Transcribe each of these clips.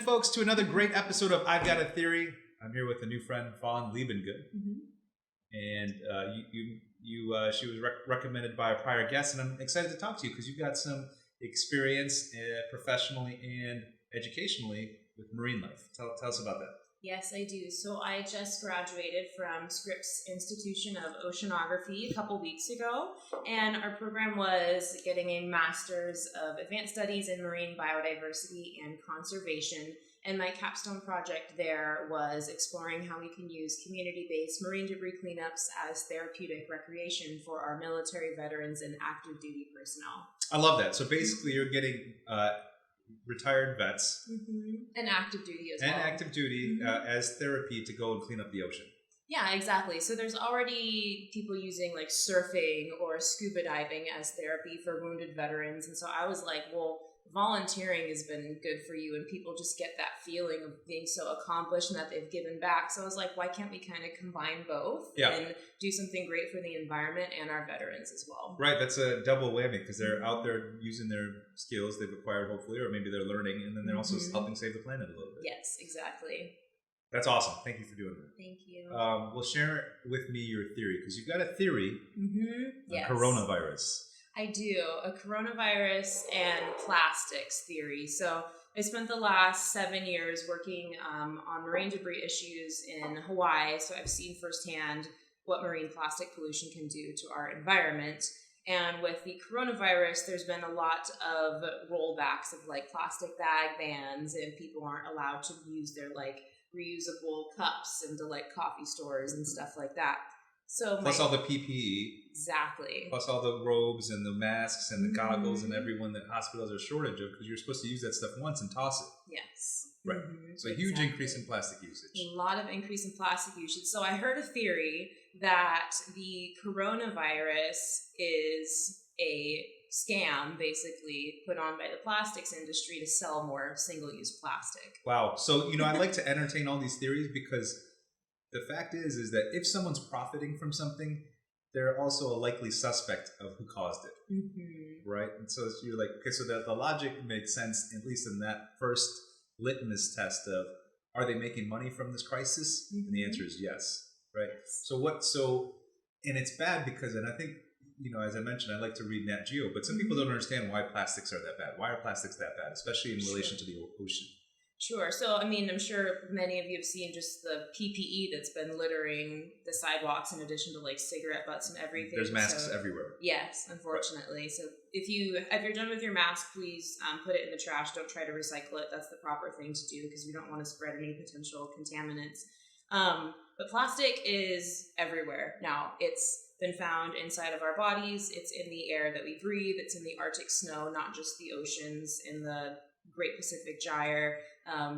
folks, to another great episode of I've Got a Theory. I'm here with a new friend, Fawn, Liebengood. And she was recommended by a prior guest, and I'm excited to talk to you because you've got some experience professionally and educationally with marine life. Tell us about that. Yes, I do. So I just graduated from Scripps Institution of Oceanography a couple weeks ago, and our program was getting a Master's of Advanced Studies in Marine Biodiversity and Conservation, and my capstone project there was exploring how we can use community-based marine debris cleanups as therapeutic recreation for our military veterans and active duty personnel. I love that. So basically you're getting retired vets and active duty as well. And active duty as therapy to go and clean up the ocean. Yeah, exactly. So there's already people using like surfing or scuba diving as therapy for wounded veterans. And so I was like, well, volunteering has been good for you, and people just get that feeling of being so accomplished and that they've given back. So I was like, why can't we kind of combine both and do something great for the environment and our veterans as well? Right, that's a double whammy because they're out there using their skills they've acquired, hopefully, or maybe they're learning, and then they're also helping save the planet a little bit. Yes, exactly. That's awesome. Thank you for doing that. Thank you. Well, share with me your theory, because you've got a theory on coronavirus. I do. A coronavirus and plastics theory. So I spent the last 7 years working on marine debris issues in Hawaii. So I've seen firsthand what marine plastic pollution can do to our environment. And with the coronavirus, there's been a lot of rollbacks of like plastic bag bans, and people aren't allowed to use their like reusable cups into like coffee stores and stuff like that. So plus all the PPE. Exactly. Plus all the robes and the masks and the goggles and everyone that hospitals are shortage of, because you're supposed to use that stuff once and toss it. Yes. Right. So a huge increase in plastic usage. A lot of increase in plastic usage. So I heard a theory that the coronavirus is a scam basically put on by the plastics industry to sell more single-use plastic. Wow. So, I like to entertain all these theories because the fact is that if someone's profiting from something, they're also a likely suspect of who caused it, right? And so you're like, okay, so the logic makes sense, at least in that first litmus test of, are they making money from this crisis? And the answer is yes, right? So and it's bad because, and I think, as I mentioned, I like to read Nat Geo, but some people don't understand why plastics are that bad. Why are plastics that bad, especially in relation to the ocean? Sure. So, I mean, I'm sure many of you have seen just the PPE that's been littering the sidewalks in addition to like cigarette butts and everything. There's masks everywhere. Yes, unfortunately. Right. So if you're done with your mask, please put it in the trash. Don't try to recycle it. That's the proper thing to do because we don't want to spread any potential contaminants. But plastic is everywhere now. It's been found inside of our bodies. It's in the air that we breathe. It's in the Arctic snow, not just the oceans, in the Great Pacific Gyre,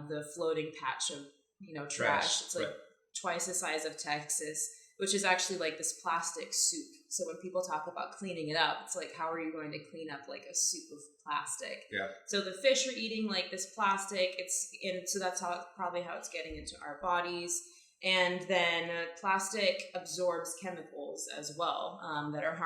the floating patch of trash. It's like twice the size of Texas, which is actually like this plastic soup. So when people talk about cleaning it up, it's like, how are you going to clean up like a soup of plastic? Yeah. So the fish are eating like this plastic. So that's probably how it's getting into our bodies. And then plastic absorbs chemicals as well that are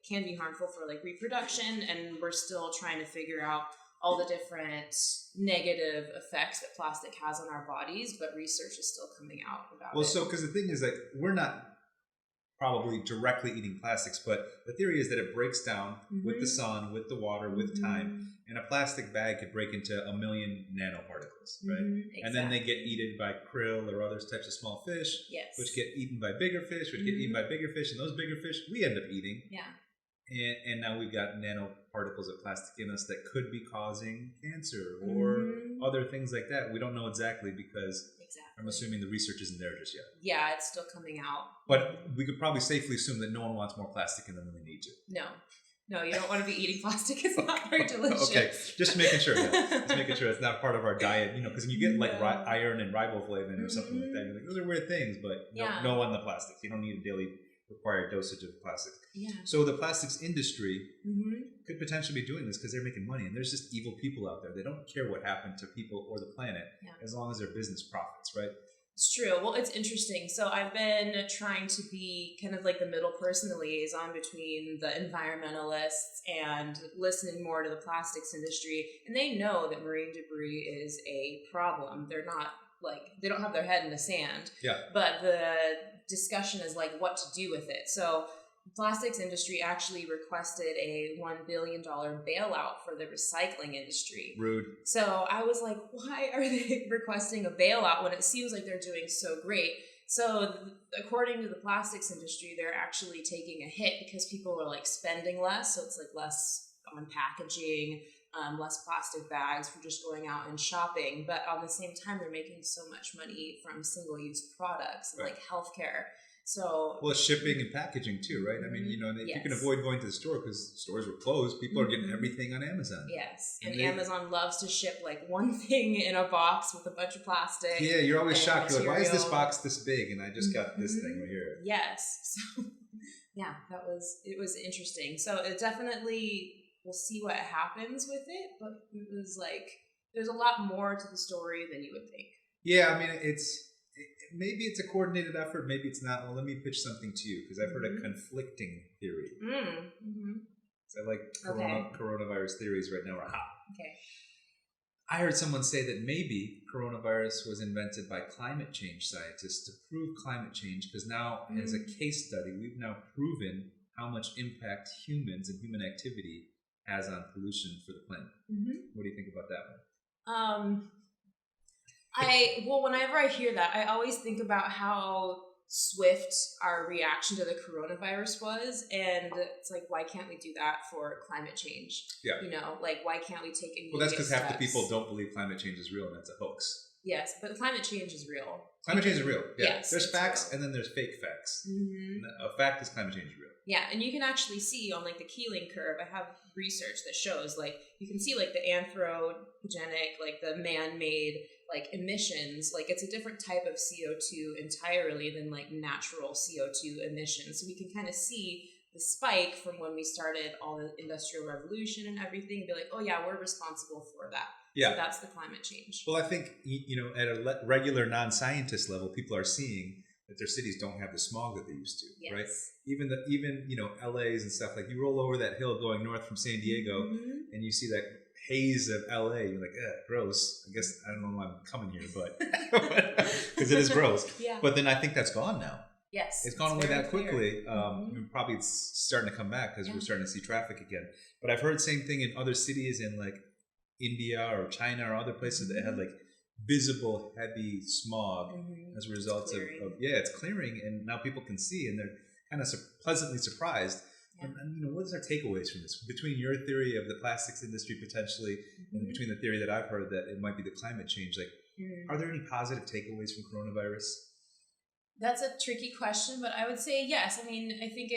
can be harmful for like reproduction. And we're still trying to figure out all the different negative effects that plastic has on our bodies, but research is still coming out about it. Well, so because the thing is, like, we're not probably directly eating plastics, but the theory is that it breaks down with the sun, with the water, with time, and a plastic bag could break into 1 million nanoparticles, right? Exactly. And then they get eaten by krill or other types of small fish, which get eaten by bigger fish, which get eaten by bigger fish, and those bigger fish we end up eating. Yeah. And now we've got nanoparticles of plastic in us that could be causing cancer or other things like that. We don't know exactly because I'm assuming the research isn't there just yet. Yeah, it's still coming out. But we could probably safely assume that no one wants more plastic in them than they need to. No, you don't want to be eating plastic. It's not very delicious. Okay, just making sure. Just making sure it's not part of our diet. Because when you get like iron and riboflavin or something like that, you're like, those are weird things, but no on the plastics. You don't need a daily required dosage of plastic. Yeah. So the plastics industry could potentially be doing this because they're making money, and there's just evil people out there. They don't care what happened to people or the planet as long as their business profits, right? It's true. Well, it's interesting. So I've been trying to be kind of like the middle person, the liaison between the environmentalists and listening more to the plastics industry. And they know that marine debris is a problem. They're not like, they don't have their head in the sand. Yeah. But the discussion is like what to do with it. So the plastics industry actually requested a $1 billion bailout for the recycling industry. Rude. So I was like, why are they requesting a bailout when it seems like they're doing so great? So according to the plastics industry, they're actually taking a hit because people are like spending less. So it's like less on packaging, less plastic bags for just going out and shopping. But on the same time, they're making so much money from single-use products like healthcare. So well, shipping and packaging too, right? I mean, you know, if you can avoid going to the store because stores were closed, people are getting everything on Amazon. Yes, and Amazon loves to ship like one thing in a box with a bunch of plastic. Yeah, you're always shocked. You're like, why is this box this big? And I just got this thing right here. Yes, so yeah, it was interesting. So it definitely, we'll see what happens with it, but it was like there's a lot more to the story than you would think. Yeah, I mean, maybe it's a coordinated effort, maybe it's not. Well, let me pitch something to you because I've heard a conflicting theory. So I like coronavirus theories right now are hot. Okay. I heard someone say that maybe coronavirus was invented by climate change scientists to prove climate change because now, as a case study, we've now proven how much impact humans and human activity has on pollution for the planet. What do you think about that one? Whenever I hear that, I always think about how swift our reaction to the coronavirus was, and it's like, why can't we do that for climate change? Yeah. You know, like, why can't we take immediate Well, that's because half the steps? people don't believe climate change is real, and that's a hoax. Yes, but climate change is real. Climate change is real. Yeah. Yes, there's facts, real. and then there's fake facts. A fact is climate change is real. Yeah, and you can actually see on like the Keeling curve, I have research that shows like you can see like the anthropogenic, like the man-made like emissions, like it's a different type of CO2 entirely than like natural CO2 emissions. So we can kind of see the spike from when we started all the industrial revolution and everything and be like, oh yeah, we're responsible for that. Yeah. So that's the climate change. Well, I think, you know, at a regular non-scientist level, people are seeing that their cities don't have the smog that they used to, Yes. right? Even you know, LA's and stuff, like you roll over that hill going north from San Diego and you see that haze of LA, you're like, gross. I guess I don't know why I'm coming here, but because it is gross. Yeah. But then I think that's gone now. Yes. It's gone away that quickly. Probably it's starting to come back because we're starting to see traffic again. But I've heard the same thing in other cities in like India or China or other places that had like visible heavy smog as a result of it's clearing, and now people can see and they're kind of pleasantly surprised. And you know, what is our takeaways from this? Between your theory of the plastics industry potentially and between the theory that I've heard that it might be the climate change, like are there any positive takeaways from coronavirus? That's a tricky question, but I would say yes. I mean, I think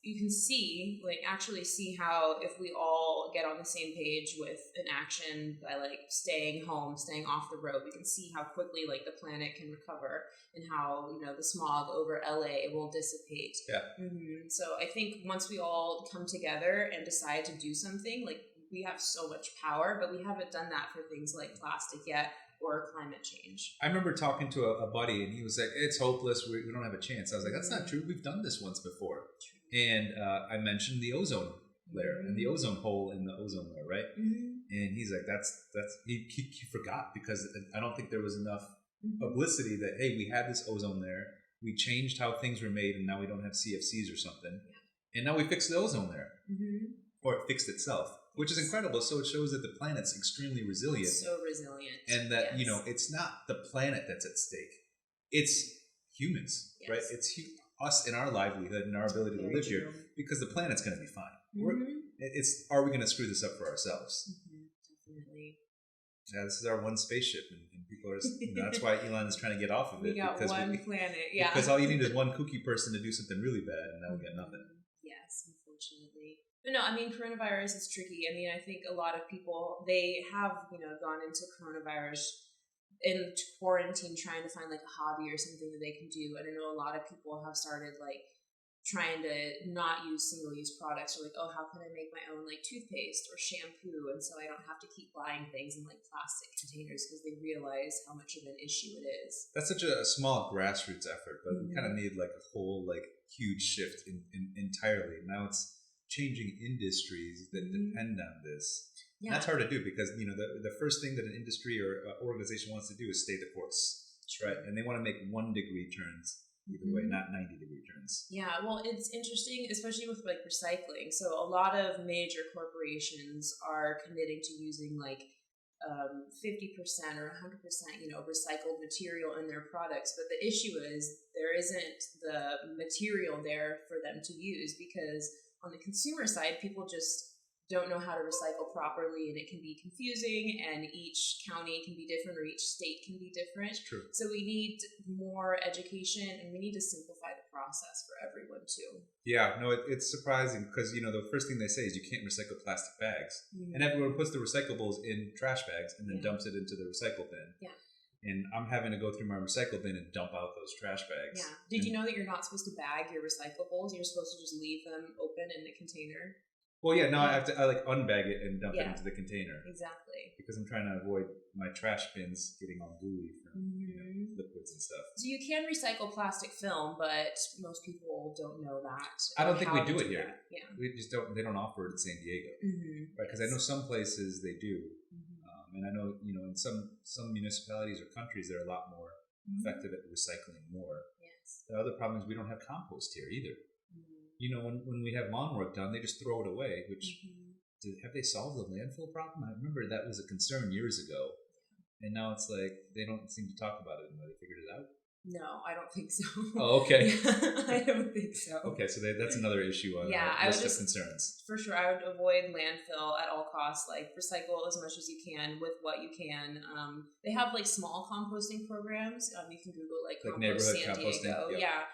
you can see, like, actually see how if we all get on the same page with an action by, like, staying home, staying off the road, we can see how quickly, like, the planet can recover and how, you know, the smog over LA will dissipate. Yeah. So I think once we all come together and decide to do something, like, we have so much power, but we haven't done that for things like plastic yet or climate change. I remember talking to a buddy and he was like, it's hopeless. We don't have a chance. I was like, that's not true. We've done this once before. And I mentioned the ozone layer and the ozone hole in the ozone layer, right? And he's like, he forgot because I don't think there was enough publicity that, hey, we had this ozone there. We changed how things were made and now we don't have CFCs or something. And now we fixed the ozone layer. Or it fixed itself, which is incredible. So it shows that the planet's extremely resilient. So resilient. And that, you know, it's not the planet that's at stake. It's humans, right? It's us and our livelihood and our ability to live here because the planet's going to be fine. Are we going to screw this up for ourselves? Definitely. Yeah, this is our one spaceship, and people are. You know, that's why Elon is trying to get off of it. We got one planet, Because all you need is one kooky person to do something really bad, and now we got nothing. Yes, unfortunately. But no, I mean, coronavirus is tricky. I mean, I think a lot of people, they have, you know, gone into coronavirus in quarantine trying to find like a hobby or something that they can do. And I know a lot of people have started like trying to not use single-use products, or like, oh, how can I make my own like toothpaste or shampoo, and so I don't have to keep buying things in like plastic containers, because they realize how much of an issue it is. That's such a small grassroots effort, but we kind of need like a whole like huge shift in entirely. Now it's changing industries that depend on this. Yeah. That's hard to do, because the first thing that an industry or organization wants to do is stay the course, right? And they want to make 1 degree turns either way, not 90 degree turns. Yeah, well, it's interesting, especially with like recycling. So a lot of major corporations are committing to using like 50% or 100%, recycled material in their products. But the issue is there isn't the material there for them to use, because on the consumer side, people just don't know how to recycle properly, and it can be confusing, and each county can be different, or each state can be different. It's true. So we need more education, and we need to simplify the process for everyone too. Yeah, no, it's surprising, because the first thing they say is you can't recycle plastic bags, and everyone puts the recyclables in trash bags and then dumps it into the recycle bin. Yeah. And I'm having to go through my recycle bin and dump out those trash bags. Yeah. Did you know that you're not supposed to bag your recyclables? You're supposed to just leave them open in the container. Well, yeah, no, I like unbag it and dump it into the container. Exactly. Because I'm trying to avoid my trash bins getting all gooey from liquids and stuff. So you can recycle plastic film, but most people don't know that. I don't think we do it here. That. Yeah. We just don't. They don't offer it in San Diego, right? Because I know some places they do, and I know in some municipalities or countries they're a lot more effective at recycling more. Yes. The other problem is we don't have compost here either. When we have lawn work done, they just throw it away, which, have they solved the landfill problem? I remember that was a concern years ago, and now it's like they don't seem to talk about it anymore. They figured it out? No, I don't think so. Oh, okay. I don't think so. Okay, so that's another issue on our list of concerns. For sure, I would avoid landfill at all costs. Like, recycle as much as you can with what you can. They have like small composting programs. You can Google like neighborhood San composting. Diego. Yep. Yeah.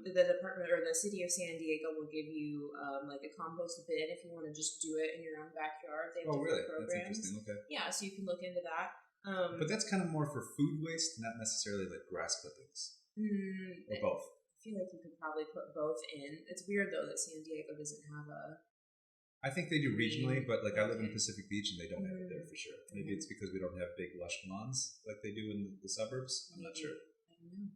The department or the city of San Diego will give you like a compost bin if you want to just do it in your own backyard. They have really? programs. That's interesting. Okay. Yeah, so you can look into that. But that's kind of more for food waste, not necessarily like grass clippings. Or both. I feel like you could probably put both in. It's weird though that San Diego doesn't have a. I think they do regionally, but like I live in Pacific Beach and they don't have it there for sure. Maybe it's because we don't have big lush lawns like they do in the suburbs. I'm not sure. I don't know.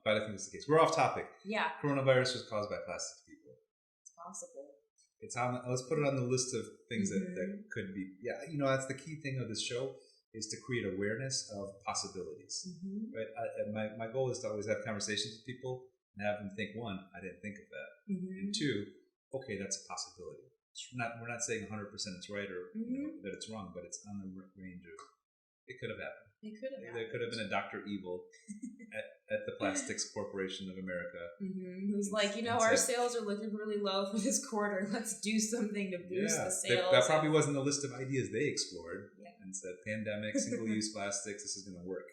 But I think that's the case. We're off topic. Yeah. Coronavirus was caused by plastic people. It's possible. It's on. Let's put it on the list of things that could be. Yeah, that's the key thing of this show, is to create awareness of possibilities. Right. My goal is to always have conversations with people and have them think, one, I didn't think of that, and two, okay, that's a possibility. We're not saying 100% it's right or that it's wrong, but it's on the range of it could have happened. It could have. There could have been a Dr. Evil at the Plastics Corporation of America, who's like, our sales are looking really low for this quarter. Let's do something to boost the sales. That probably wasn't the list of ideas they explored, and said, pandemic, single-use plastics, this is going to work.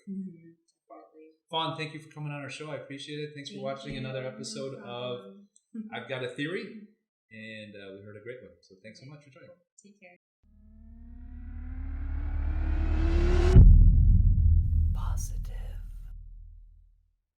Fawn, thank you for coming on our show. I appreciate it. Thanks for watching another episode of I've Got a Theory, and we heard a great one. So thanks so much for joining. Take care. Positive.